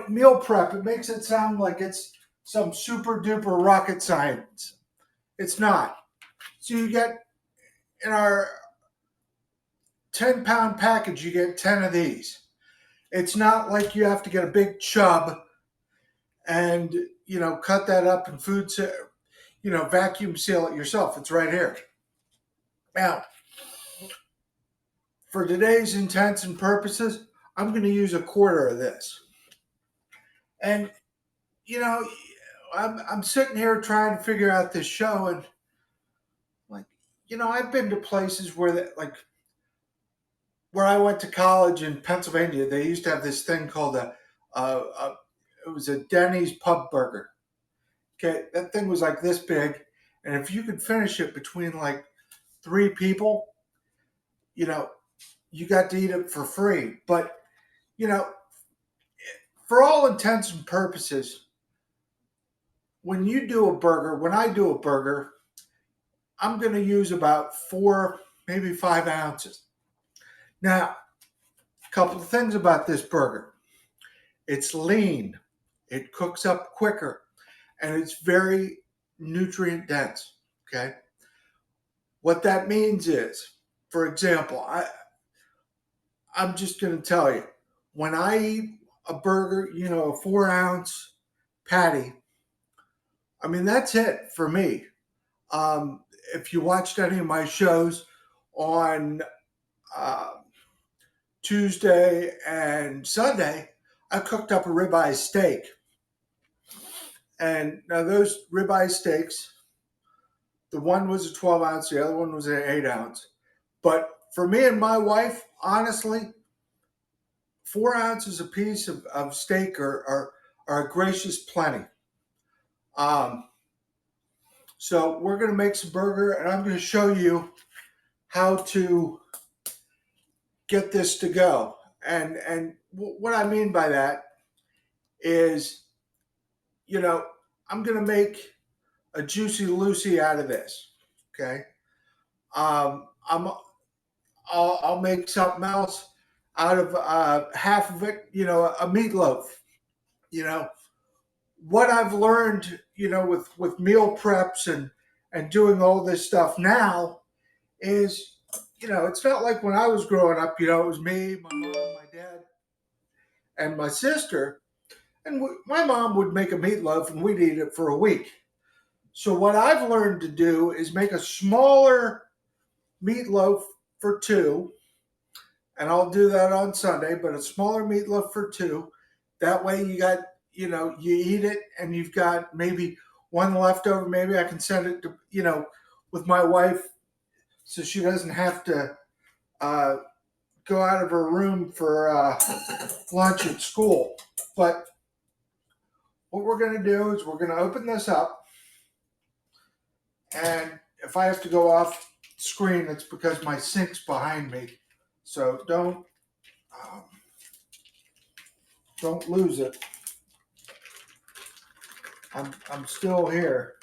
meal prep, it makes it sound like it's some super duper rocket science. It's not. So you get, in our 10-pound package, you get 10 of these. It's not like you have to get a big chub and, cut that up and vacuum seal it yourself. It's right here. Now, for today's intents and purposes, I'm going to use a quarter of this. And, I'm sitting here trying to figure out this show, and I've been to places where where I went to college in Pennsylvania. They used to have this thing called it was a Denny's pub burger. Okay, that thing was like this big, and if you could finish it between like 3 people, you got to eat it for free. But for all intents and purposes, when I do a burger, I'm going to use about 4, maybe 5 ounces. Now, a couple of things about this burger. It's lean. It cooks up quicker. And it's very nutrient dense. Okay? What that means is, for example, I'm just going to tell you, when I eat a burger, a 4-ounce patty, I mean, that's it for me. If you watched any of my shows on Tuesday and Sunday, I cooked up a ribeye steak. And now those ribeye steaks, the one was a 12-ounce, the other one was an 8-ounce. But for me and my wife, honestly, 4 ounces a piece of steak are a gracious plenty. So we're going to make some burger, and I'm going to show you how to get this to go. And what I mean by that is, I'm going to make a Juicy Lucy out of this. Okay. I'll make something else out of half of it, a meatloaf. What I've learned, with meal preps and doing all this stuff now is, it's not like when I was growing up, it was me, my mom, my dad, and my sister. And my mom would make a meatloaf and we'd eat it for a week. So what I've learned to do is make a smaller meatloaf for 2. And I'll do that on Sunday, but a smaller meatloaf for 2. That way you got, you eat it and you've got maybe one left over. Maybe I can send it to, with my wife so she doesn't have to go out of her room for lunch at school. But what we're going to do is we're going to open this up. And if I have to go off screen, it's because my sink's behind me. So don't lose it. I'm still here.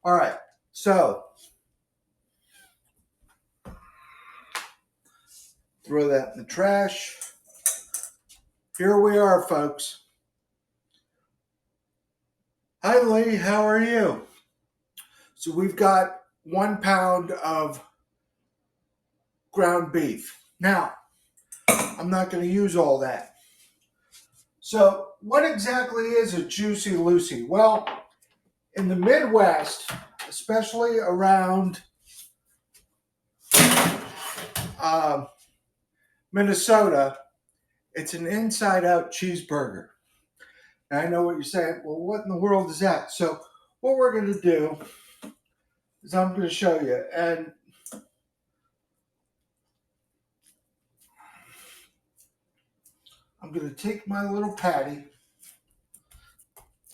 All right. So throw that in the trash. Here we are, folks. Hi, Lee. How are you? So we've got 1 pound of ground beef. Now, I'm not going to use all that. So what exactly is a Juicy Lucy? Well, in the Midwest, especially around Minnesota, it's an inside-out cheeseburger. Now, I know what you're saying. Well, what in the world is that? So what we're going to do is I'm going to show you. And I'm going to take my little patty.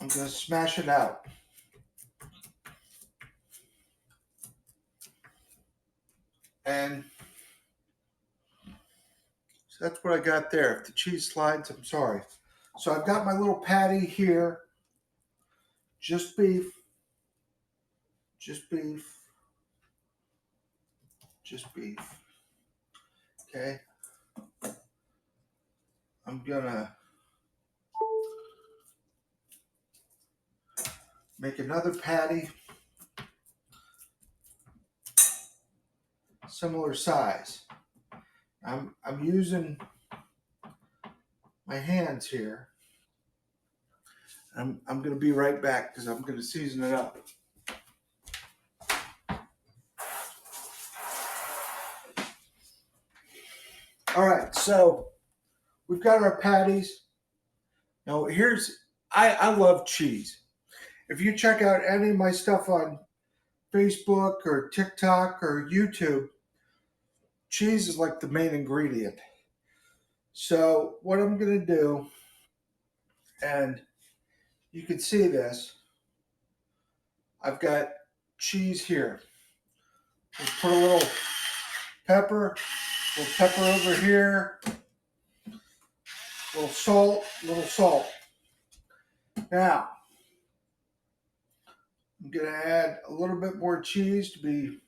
I'm going to smash it out. And so that's what I got there. If the cheese slides, I'm sorry. So I've got my little patty here. Just beef. just beef, just beef. Okay. I'm gonna make another patty, similar size. I'm using my hands here. I'm gonna be right back because I'm gonna season it up. All right, so we've got our patties. Now I love cheese. If you check out any of my stuff on Facebook or TikTok or YouTube, cheese is like the main ingredient. So what I'm gonna do, and you can see this, I've got cheese here. We'll put a little pepper over here, little salt. Now, I'm gonna add a little bit more cheese to be,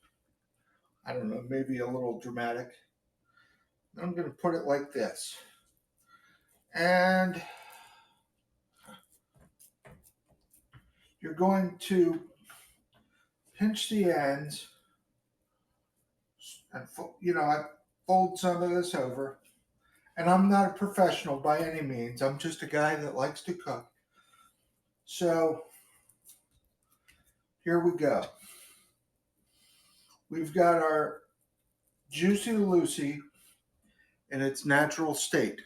I don't know, maybe a little dramatic. I'm gonna put it like this. And you're going to pinch the ends and, I fold some of this over. And I'm not a professional by any means. I'm just a guy that likes to cook. So here we go. We've got our Juicy Lucy in its natural state.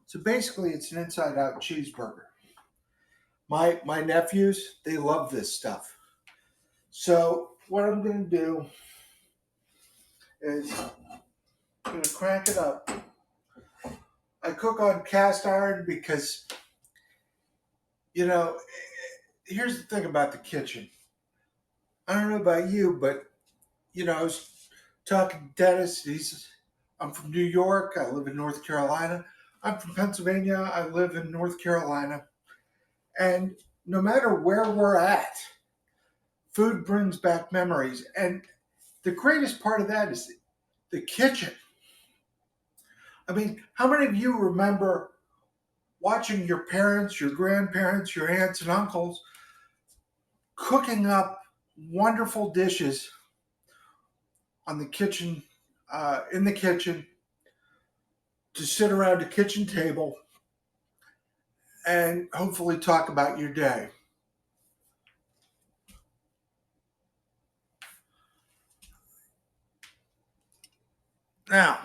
So basically, it's an inside-out cheeseburger. My nephews, they love this stuff. So what I'm going to do is I'm going to crank it up. I cook on cast iron because, here's the thing about the kitchen. I don't know about you, but, I was talking to Dennis. I'm from New York. I live in North Carolina. I'm from Pennsylvania. I live in North Carolina. And no matter where we're at, food brings back memories. And the greatest part of that is the kitchen. I mean, how many of you remember watching your parents, your grandparents, your aunts and uncles cooking up wonderful dishes on the kitchen, in the kitchen, to sit around a kitchen table and hopefully talk about your day? Now,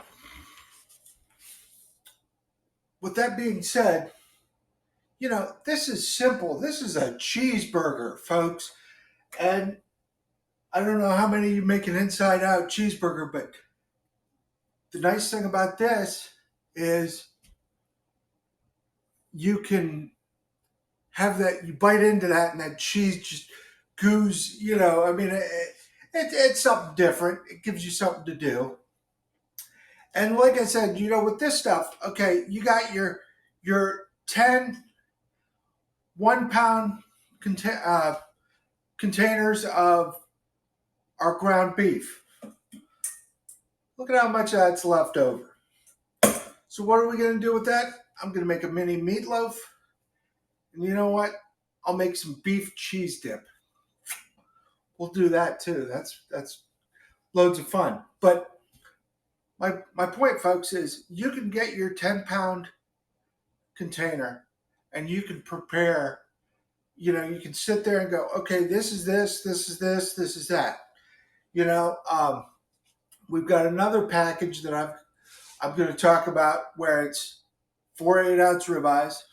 with that being said, this is simple. This is a cheeseburger, folks. And I don't know how many of you make an inside out cheeseburger, but the nice thing about this is you can have that, you bite into that and that cheese just goos, I mean, it's something different. It gives you something to do. And like I said, with this stuff, okay, you got your 10 1-pound containers of our ground beef. Look at how much that's left over. So what are we going to do with that? I'm going to make a mini meatloaf. And you know what? I'll make some beef cheese dip. We'll do that too. That's loads of fun. But my point, folks, is you can get your 10-pound container and you can prepare, you can sit there and go, okay, this is this is this, this is that. We've got another package that I'm going to talk about where it's 4 8-ounce ribeyes,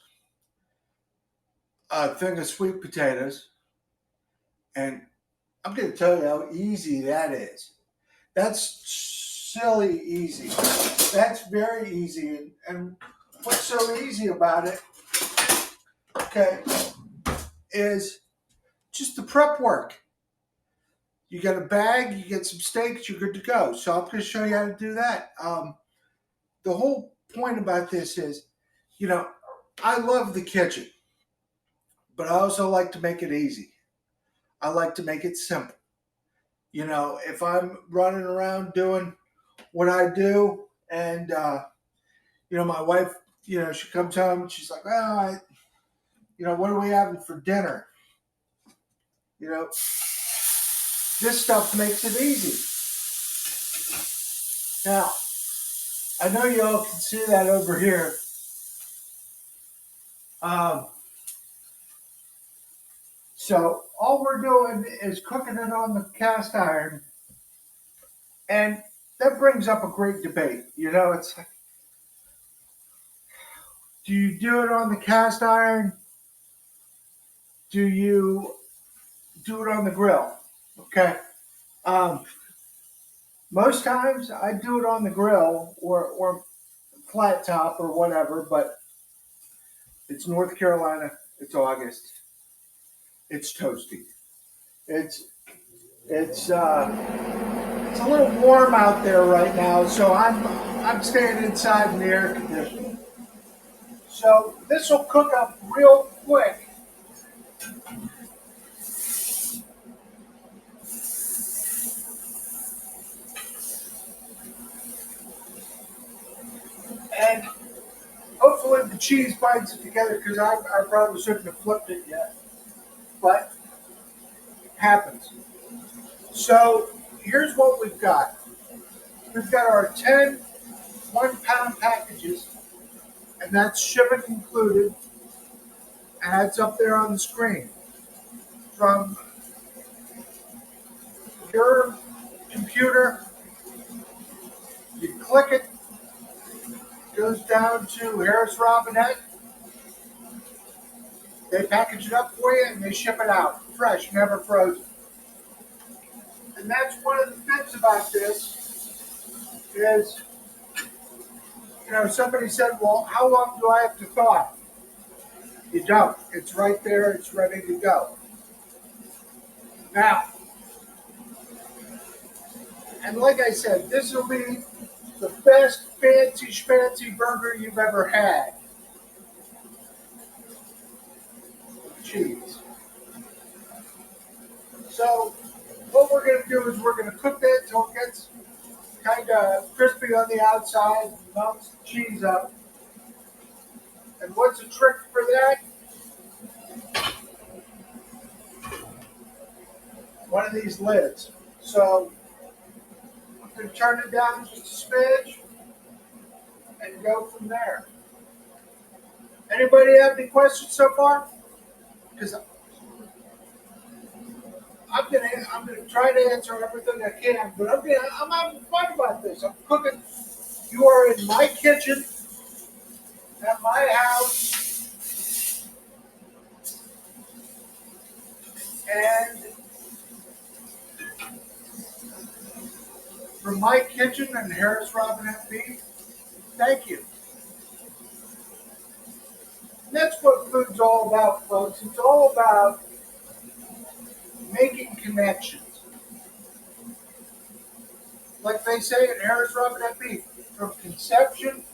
a thing of sweet potatoes, and I'm going to tell you how easy that is. That's silly easy. That's very easy. And what's so easy about it, okay, is just the prep work. You get a bag, you get some steaks, you're good to go. So I'm going to show you how to do that. The whole point about this is, I love the kitchen, but I also like to make it easy. I like to make it simple. If I'm running around doing what I do, and my wife, she comes home and she's like, "Well, what are we having for dinner?" You know, this stuff makes it easy. Now, I know you all can see that over here. Um, so all we're doing is cooking it on the cast iron, and that brings up a great debate. It's like, do you do it on the cast iron? Do you do it on the grill? Okay. Um, Most times I do it on the grill or flat top or whatever, but it's North Carolina. It's August. It's toasty. It's it's a little warm out there right now, so I'm staying inside in the air conditioning. So this will cook up real quick. And hopefully the cheese binds it together because I probably shouldn't have flipped it yet. But it happens. So here's what we've got. We've got our 10 1-pound packages, and that's shipping included. And it's up there on the screen. From your computer, you click it, goes down to Harris Robinette. They package it up for you and they ship it out fresh, never frozen. And that's one of the things about this is, somebody said, well, how long do I have to thaw it? You don't. It's right there. It's ready to go. Now, and like I said, this will be the best fancy schmancy burger you've ever had. Cheese. So what we're going to do is we're going to cook that until it gets kind of crispy on the outside, melts the cheese up. And what's the trick for that? One of these lids. So I'm going to turn it down just a smidge and go from there. Anybody have any questions so far? Because I'm gonna try to answer everything I can, but I'm having fun about this. I'm cooking. You are in my kitchen at my house, and from my kitchen and Harris Robinette Beef, thank you. And that's what food's all about, folks. It's all about making connections. Like they say at Harris Robinette Beef, from conception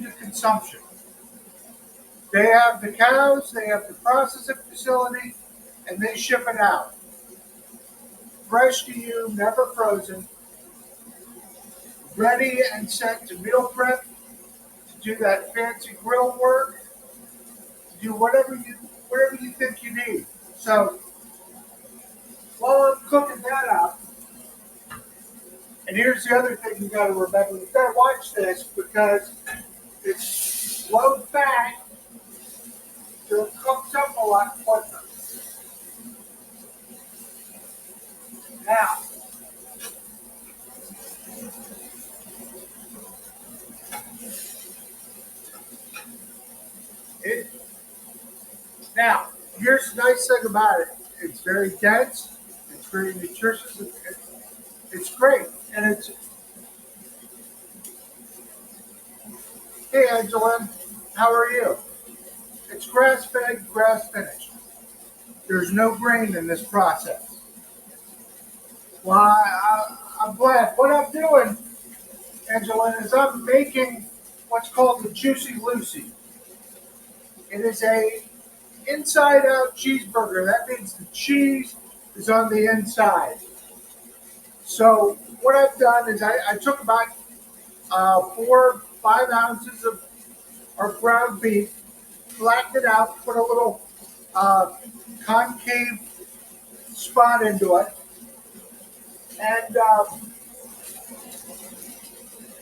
to consumption. They have the cows, they have the processing facility, and they ship it out. Fresh to you, never frozen, ready and set to meal prep, to do that fancy grill work, to do whatever you think you need. So while I'm cooking that up, and here's the other thing you got to remember: you got to watch this because it's low fat, so it cooks up a lot quicker. Now, it now here's the nice thing about it: it's very dense, it's very nutritious, it's great, and it's. Hey, Angela, how are you? It's grass-fed, grass-finished. There's no grain in this process. Well, I'm glad. What I'm doing, Angela, is I'm making what's called the Juicy Lucy. It is a inside out cheeseburger. That means the cheese is on the inside. So what I've done is I took about 4 or 5 ounces of our ground beef, flattened it out, put a little uh, concave spot into it, and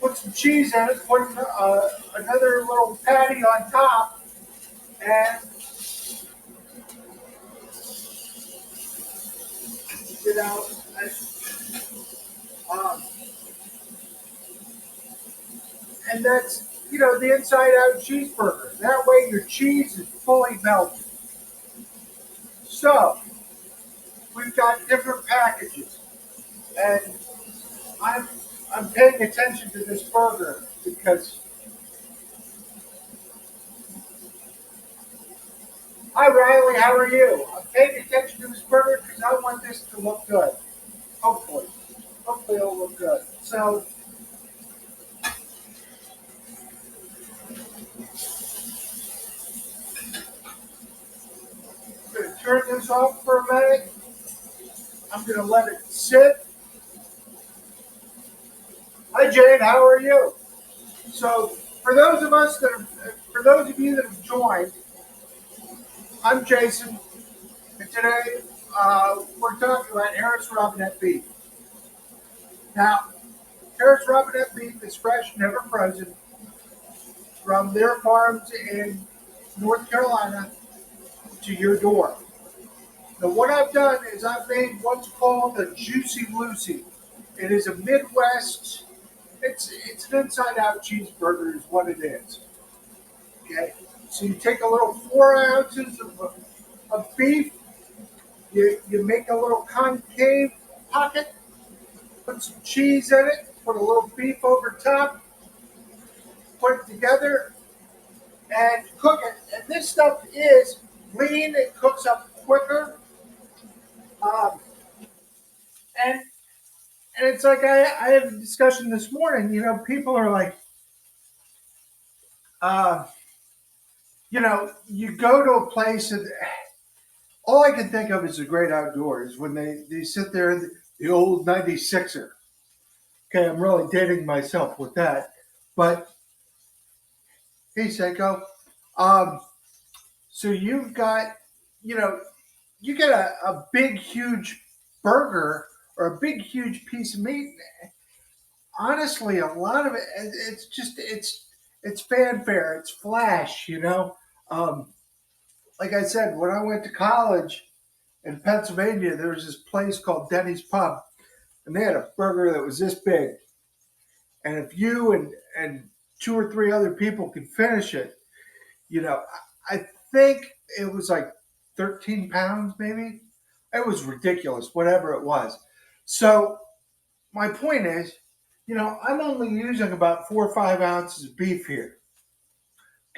put some cheese in it, put another little patty on top, and you know, um, and that's the inside out cheeseburger. That way your cheese is fully melted. So we've got different packages, and I'm I'm paying attention to this burger because hi Riley, how are you? I'm paying attention to this burger because I want this to look good. Hopefully, hopefully it'll look good. So I'm going to turn this off for a minute. I'm going to let it sit. Hi Jane, how are you? So for those of you that have joined, I'm Jason, and today we're talking about Harris Robinette beef. Now, Harris Robinette beef is fresh, never frozen, from their farms in North Carolina to your door. Now, what I've done is I've made what's called a Juicy Lucy. It is a Midwest. It's an inside-out cheeseburger, is what it is. Okay, so you take a little 4 ounces of beef. You make a little concave pocket. Put some cheese in it. Put a little beef over top. Put it together and cook it. And this stuff is lean. It cooks up quicker. Um, and and it's like I had a discussion this morning. People are like, uh, you go to a place and all I can think of is the great outdoors when they sit there in the old 96er. Okay, I'm really dating myself with that. But hey, Seiko, um, so you've got, you know, you get a big, huge burger or a big, huge piece of meat. Honestly, a lot of it, it's fanfare, it's flash. Um, like I said, when I went to college in Pennsylvania, there was this place called Denny's Pub, and they had a burger that was this big. And if you and two or three other people could finish it, I think it was like 13 pounds, maybe. It was ridiculous, whatever it was. So my point is, I'm only using about 4 or 5 ounces of beef here.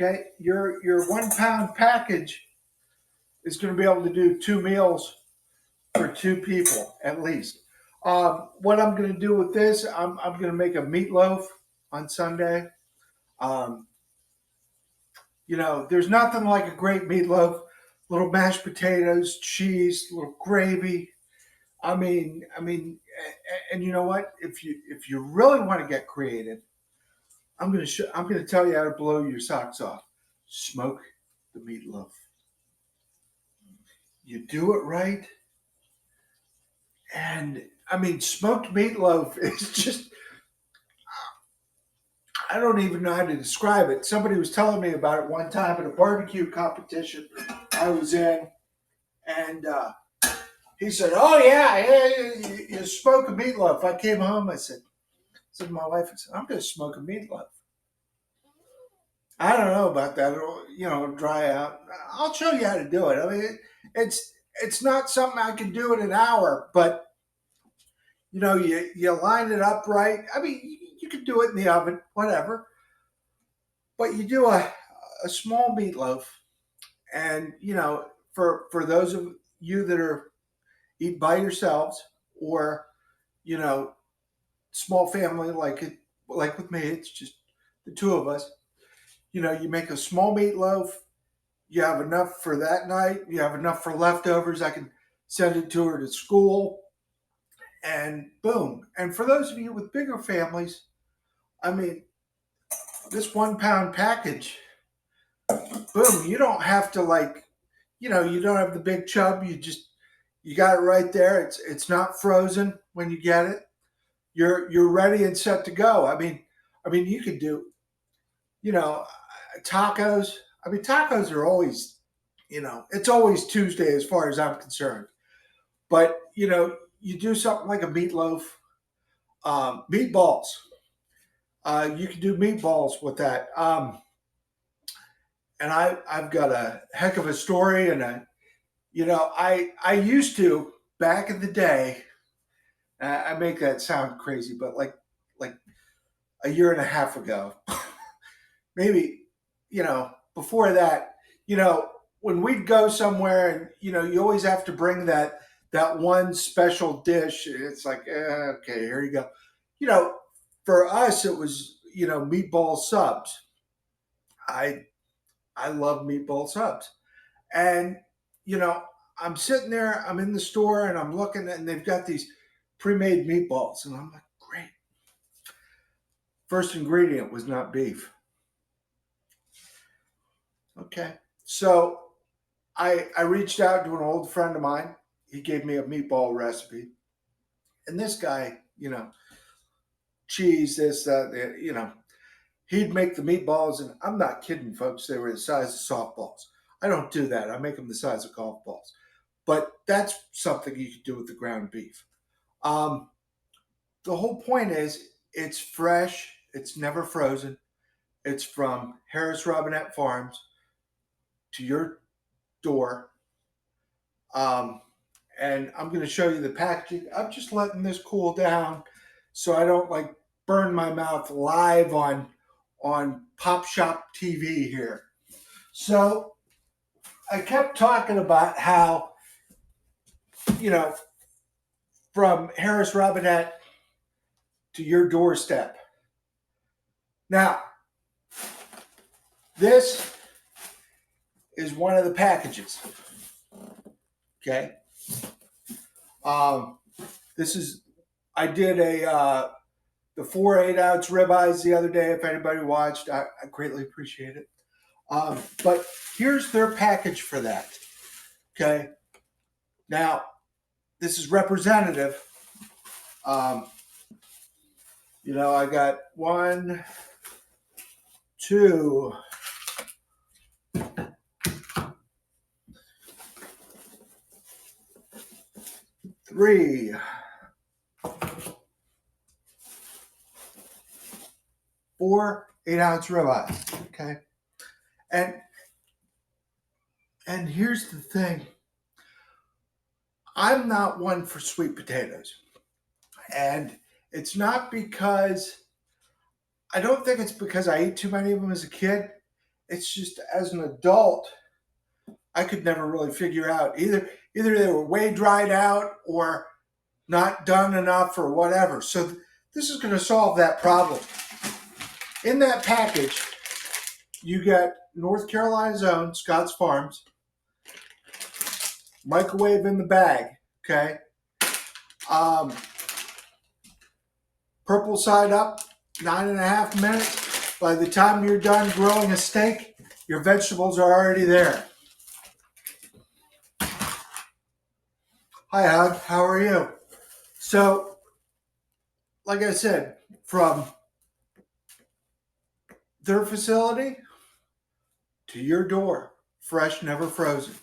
Okay, your 1 pound package is going to be able to do 2 meals for 2 people at least. What I'm going to do with this, I'm going to make a meatloaf on Sunday. Um, there's nothing like a great meatloaf, little mashed potatoes, cheese, little gravy. And you know what? If you really want to get creative, I'm gonna tell you how to blow your socks off. Smoke the meatloaf. You do it right, and smoked meatloaf is just I don't even know how to describe it. Somebody was telling me about it one time at a barbecue competition I was in, and he said, "Oh yeah, you smoke a meatloaf." I came home. I said to my wife, I said, "I'm going to smoke a meatloaf." I don't know about that. It'll dry out. I'll show you how to do it. It's not something I can do in an hour, but you line it up right. You can do it in the oven, whatever. But you do a small meatloaf, and for those of you that are eat by yourselves, or you know small family like with me, it's just the two of us. You make a small meatloaf. You have enough for that night. You have enough for leftovers. I can send it to her to school, and boom. And for those of you with bigger families, I mean, this 1 pound package, boom, you don't have to you don't have the big chub. You got it right there. It's not frozen when you get it. You're ready and set to go. I mean, you could do, you know, tacos. I mean, tacos are always, it's always Tuesday as far as I'm concerned. But you do something like a meatloaf, meatballs. You can do meatballs with that. And I've got a heck of a story, and I used to back in the day. I make that sound crazy, but like a year and a half ago, maybe, before that, when we'd go somewhere, and you always have to bring that one special dish. It's like, okay, here you go. You know, for us, it was meatball subs. I I love meatball subs, and you know, I'm sitting there, I'm in the store, and I'm looking, and they've got these pre-made meatballs, and I'm like, great. First ingredient was not beef. Okay, so I reached out to an old friend of mine. He gave me a meatball recipe, and this guy, cheese, this, that, he'd make the meatballs, and I'm not kidding, folks. They were the size of softballs. I don't do that. I make them the size of golf balls. But that's something you could do with the ground beef. Um, the whole point is it's fresh. It's never frozen. It's from Harris Robinette Farms to your door. Um, and I'm going to show you the packaging. I'm just letting this cool down so I don't burn my mouth live on Pop Shop TV here. So I kept talking about how, you know, from Harris Robinette to your doorstep. Now, this is one of the packages. Okay. Um, this is, I did the 4 8-ounce ribeyes the other day. If anybody watched, I greatly appreciate it. But here's their package for that. Okay. Now, this is representative. I got 1, 2, 3, 4 8-ounce ribeyes. Okay. And here's the thing. I'm not one for sweet potatoes. And it's not because, I don't think it's because I ate too many of them as a kid. It's just as an adult, I could never really figure out either they were way dried out or not done enough or whatever. So this is going to solve that problem. In that package, you get North Carolina's own Scott's Farms, microwave in the bag, okay? Purple side up, 9.5 minutes. By the time you're done grilling a steak, your vegetables are already there. Hi, Hug. How are you? So, like I said, from their facility to your door, fresh, never frozen.